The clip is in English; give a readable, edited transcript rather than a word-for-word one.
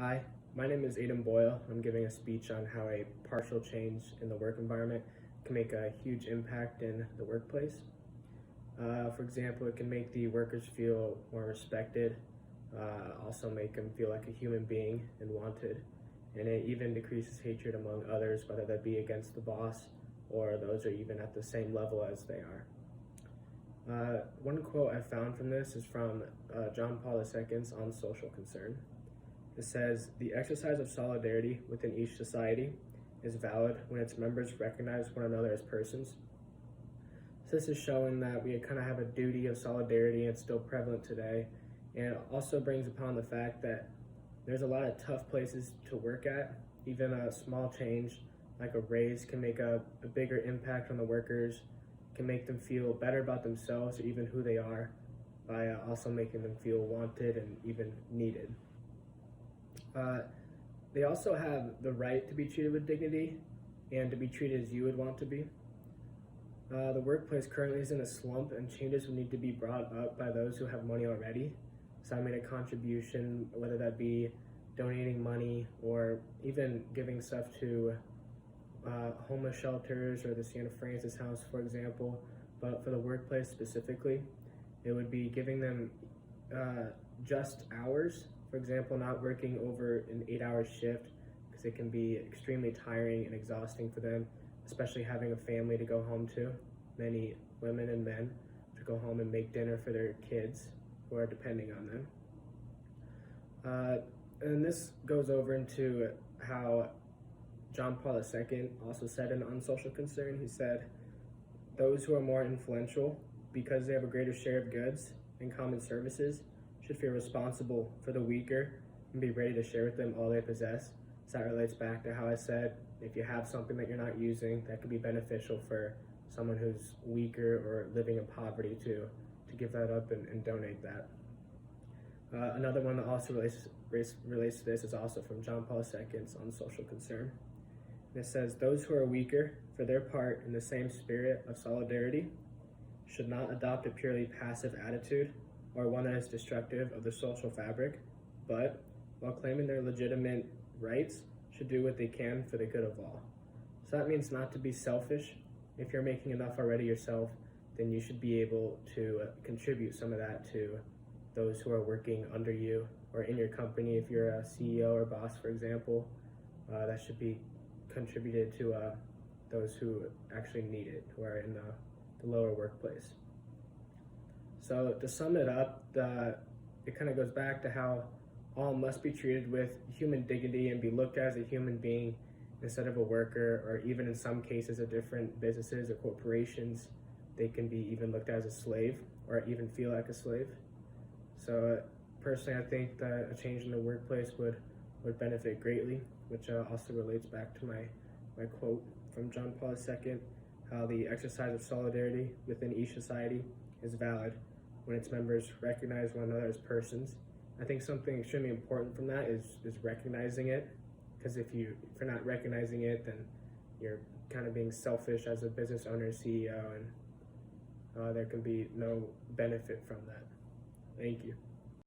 Hi, my name is Aiden Boyle. I'm giving a speech on how a partial change in the work environment can make a huge impact in the workplace. For example, it can make the workers feel more respected, also make them feel like a human being and wanted, and it even decreases hatred among others, whether that be against the boss or those are even at the same level as they are. One quote I found from this is from John Paul II's On Social Concern. It says, "The exercise of solidarity within each society is valid when its members recognize one another as persons." So this is showing that we kind of have a duty of solidarity, and it's still prevalent today. And it also brings upon the fact that there's a lot of tough places to work at. Even a small change like a raise can make a bigger impact on the workers, can make them feel better about themselves or even who they are by also making them feel wanted and even needed. They also have the right to be treated with dignity and to be treated as you would want to be. The workplace currently is in a slump, and changes will need to be brought up by those who have money already. So I made a contribution, whether that be donating money or even giving stuff to homeless shelters or the Santa Francis House, for example. But for the workplace specifically, it would be giving them just hours. For example, not working over an 8-hour shift, because it can be extremely tiring and exhausting for them, especially having a family to go home to, many women and men to go home and make dinner for their kids who are depending on them. And this goes over into how John Paul II also said in On Social Concern. He said, "Those who are more influential, because they have a greater share of goods and common services, should feel responsible for the weaker and be ready to share with them all they possess." So that relates back to how I said, if you have something that you're not using, that could be beneficial for someone who's weaker or living in poverty to give that up and donate that. Another one that also relates to this is also from John Paul II's On Social Concern. And it says, "Those who are weaker, for their part in the same spirit of solidarity, should not adopt a purely passive attitude or one that is destructive of the social fabric, but, while claiming their legitimate rights, should do what they can for the good of all." So that means not to be selfish. If you're making enough already yourself, then you should be able to contribute some of that to those who are working under you or in your company. If you're a CEO or boss, for example, that should be contributed to those who actually need it, who are in the lower workplace. So to sum it up, it kind of goes back to how all must be treated with human dignity and be looked at as a human being instead of a worker, or even in some cases of different businesses or corporations, they can be even looked at as a slave or even feel like a slave. So personally, I think that a change in the workplace would benefit greatly, which also relates back to my quote from John Paul II, how the exercise of solidarity within each society is valid when its members recognize one another as persons. I think something extremely important from that is recognizing it, because if you're not recognizing it, then you're kind of being selfish as a business owner, CEO, and there can be no benefit from that. Thank you.